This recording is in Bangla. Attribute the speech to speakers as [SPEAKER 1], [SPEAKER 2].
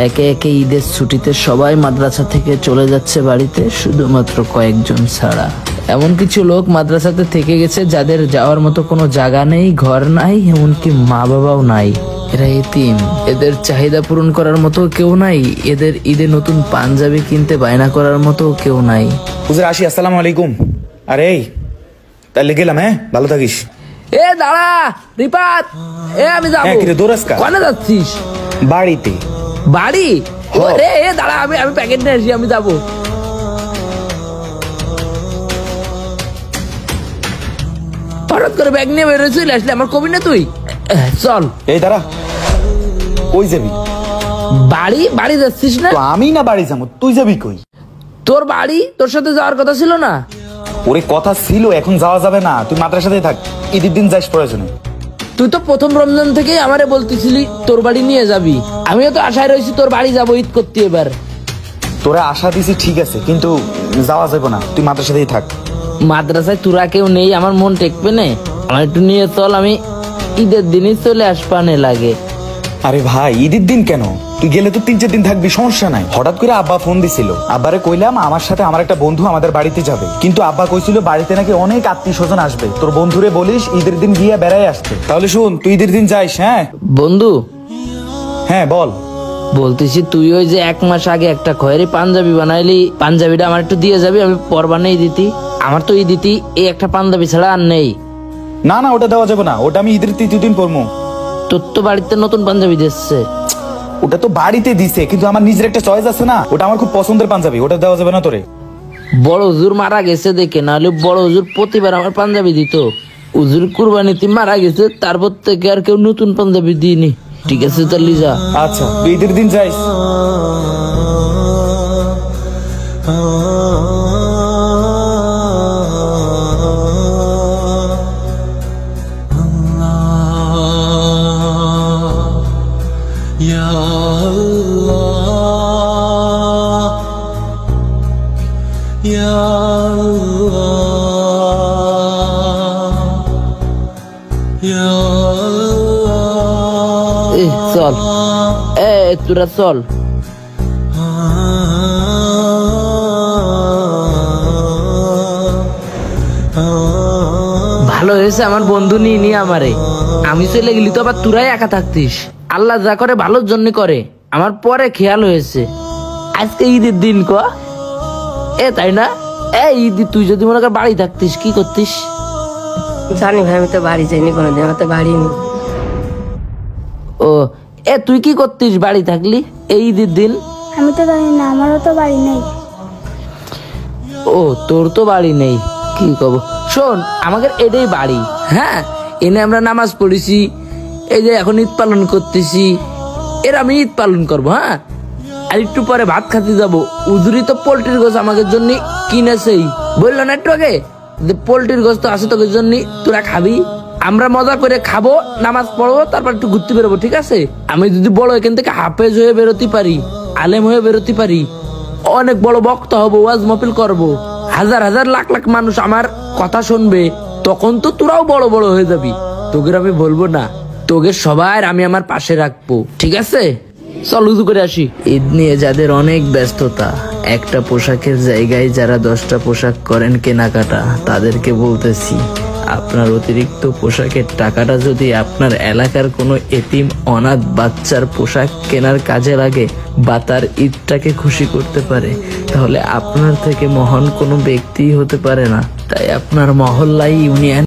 [SPEAKER 1] একে একে ঈদের ছুটিতে সবাই মাদ্রাসা থেকে চলে যাচ্ছে বাড়িতে, শুধুমাত্র কয়েকজন ছাড়া। এমন কিছু লোক মাদ্রাসাতে থেকে গেছে যাদের যাওয়ার মতো কোনো জায়গা নেই, ঘর নাই, এমনকি মা বাবাও নাই। এরা এতিম, এদের চাহিদা পূরণ করার মতো কেউ নাই, এদের ঈদে নতুন পাঞ্জাবি কিনতে বায়না করার মতো কেউ নাই।
[SPEAKER 2] হুজুর আসি, আসসালামু আলাইকুম। আরে তাহলে গেলাম, হ্যাঁ ভালো থাকিস।
[SPEAKER 1] এ দাঁড়া রিপাত, আমি যাবো।
[SPEAKER 2] হ্যাঁ কিরে দৌড়াস কা?
[SPEAKER 1] কোনে যাচ্ছিস?
[SPEAKER 2] বাড়িতে।
[SPEAKER 1] বাড়ি? রে দাঁড়া, আমি প্যাকেট নিয়ে আসি, আমি যাবো। হঠাৎ করে ব্যাগ নিয়ে বেরোয় চলে আসলে, আমার কবি না তুই? চল।
[SPEAKER 2] এই দাঁড়া, কই যাবি?
[SPEAKER 1] বাড়ি? বাড়ি যাচ্ছিস না?
[SPEAKER 2] তো আমি না বাড়ি যাবো, তুই যাবি কই?
[SPEAKER 1] তোর বাড়ি, তোর সাথে যাওয়ার কথা ছিল না?
[SPEAKER 2] ওরে কথা ছিল, এখন যাওয়া যাবে না, তুই মাদ্রাসাতেই থাক, ঈদের দিন যাইস প্রয়োজনে।
[SPEAKER 1] তুই তো প্রথম রমজান থেকে আমারে বলতেছিলি তোর বাড়ি নিয়ে যাবি, আমিও তো আশায় রয়েছি তোর বাড়ি যাবো ঈদ করতে। এবার
[SPEAKER 2] তোরা আশা দিছি ঠিক আছে, কিন্তু যাওয়া যাবে না, তুই মাদ্রাসাতেই থাক।
[SPEAKER 1] মাদ্রাসায় তোরা কেউ নেই, আমার মন টেকবে না, আমার একটু নিয়ে চল, আমি ঈদের দিনই চলে আসপানে লাগে।
[SPEAKER 2] আরে ভাই ঈদের দিন কেন? তুই গেলে তো 3-4 দিন থাকবি, সমস্যা নাই। হঠাৎ করে আব্বা ফোন দিছিল, আব্বারে কইলাম আমার সাথে আমার একটা বন্ধু আমাদের বাড়িতে যাবে, কিন্তু আব্বা কইছিল বাড়িতে নাকি অনেক আত্মীয় স্বজন আসবে, তোর বন্ধুরে বলিস ঈদের দিন গিয়ে বেড়াই আসতে। তাহলে শুন, তুই ঈদের দিন যাইস। হ্যাঁ
[SPEAKER 1] বন্ধু।
[SPEAKER 2] হ্যাঁ বল।
[SPEAKER 1] বলতেছি তুই ওই যে 1 মাস আগে একটা খয়েরি পাঞ্জাবি বানাইলি, পাঞ্জাবিটা আমার একটু দিয়ে যাবি, আমি পর বানাই দিতি। আমার তো এই দিতি এই একটা পাঞ্জাবি ছাড়া আর নেই।
[SPEAKER 2] না না, ওটা দেওয়া যাবে না, ওটা আমি ঈদের 3য় দিন পরবো।
[SPEAKER 1] তোর তো বাড়িতে নতুন পাঞ্জাবি দিচ্ছে।
[SPEAKER 2] ওটা তো বাড়িতে দিছে, কিন্তু আমার নিজের একটা চয়েস আছে না, ওটা আমার খুব পছন্দের পাঞ্জাবি, ওটা দেওয়া যাবে না তোরে।
[SPEAKER 1] বড় হুজুর মারা গেছে দেখে, নাহলে বড় হুজুর প্রতিবার আমার পাঞ্জাবি দিত। হুজুর কুরবানিতে মারা গেছে, তারপর থেকে আর কেউ নতুন পাঞ্জাবি দিইনি। ঠিক আছে তাহলে যা।
[SPEAKER 2] আচ্ছা তুই ঈদের দিন যাইস।
[SPEAKER 1] চল তোরা চল। ভালো হয়েছে আমার বন্ধু নিয়ে আমারে, আমি চলে গেলি তো আবার তোরাই একা থাকতিস। আল্লাহ যা করে ভালোর জন্য করে, আমার পরে খেয়াল হয়েছে আজকে ঈদের দিন ক তাই না? ঈদ তুই যদি মনে কর বাড়ি থাকতিস কি করতিস?
[SPEAKER 3] জানি ভাই, আমি তো বাড়ি যাইনি কোনোদিন, আমার তো বাড়ি নেই।
[SPEAKER 1] ও তুই কি করতিস বাড়ি থাকলি এই ঈদের দিন?
[SPEAKER 4] আমি তো জানি না, আমারও তো বাড়ি নেই।
[SPEAKER 1] ও তোর তো বাড়ি নেই, কি কব। শোন, আমাদের এটাই বাড়ি। হ্যাঁ, এনে আমরা নামাজ পড়েছি, এই যে এখন ঈদ পালন করতেছি, এর আমি ঈদ পালন করবো। হ্যাঁ, আর একটু পরে ভাত খাতে যাবো। উজুরি তো পোল্ট্রির গোছ আমাদের জন্য কিনেছেই, বললো না একটু আগে যে পোল্ট্রির গোছ তো আছে তোদের জন্য, তোরা খাবি। আমরা মজা করে খাবো, নামাজ পড়বো, তারপর একটু ঘুরতে বেরোবো। ঠিক আছে? আমি যদি বড় এখান থেকে হাফেজ হয়ে বেরোতে পারি, আলেম হয়ে বেরোতে পারি, অনেক বড় বক্তা হবো, ওয়াজ মাহফিল করবো, হাজার হাজার লাখ লাখ মানুষ আমার কথা শুনবে, তখন তো তোরাও বড় বড় হয়ে যাবি। তোকে আমি বলবো না, তোকে সবার আমি আমার পাশে রাখবো। ঠিক আছে? চল উজু করে আসি। ঈদ নিয়ে যাদের অনেক ব্যস্ততা, একটা পোশাকের জায়গায় যারা 10টা পোশাক করেন কেনাকাটা, তাদেরকে বলতেছি আপনার অতিরিক্ত পোশাকের টাকাটা যদি আপনার এলাকার কোনো এতিম অনাথ বাচ্চার পোশাক কেনার কাজে লাগে বা তার ঈদটাকে খুশি করতে পারে, তাহলে আপনার থেকে মহান কোনো ব্যক্তিই হতে পারে না। তাই আপনার মহল্লায়, ইউনিয়ন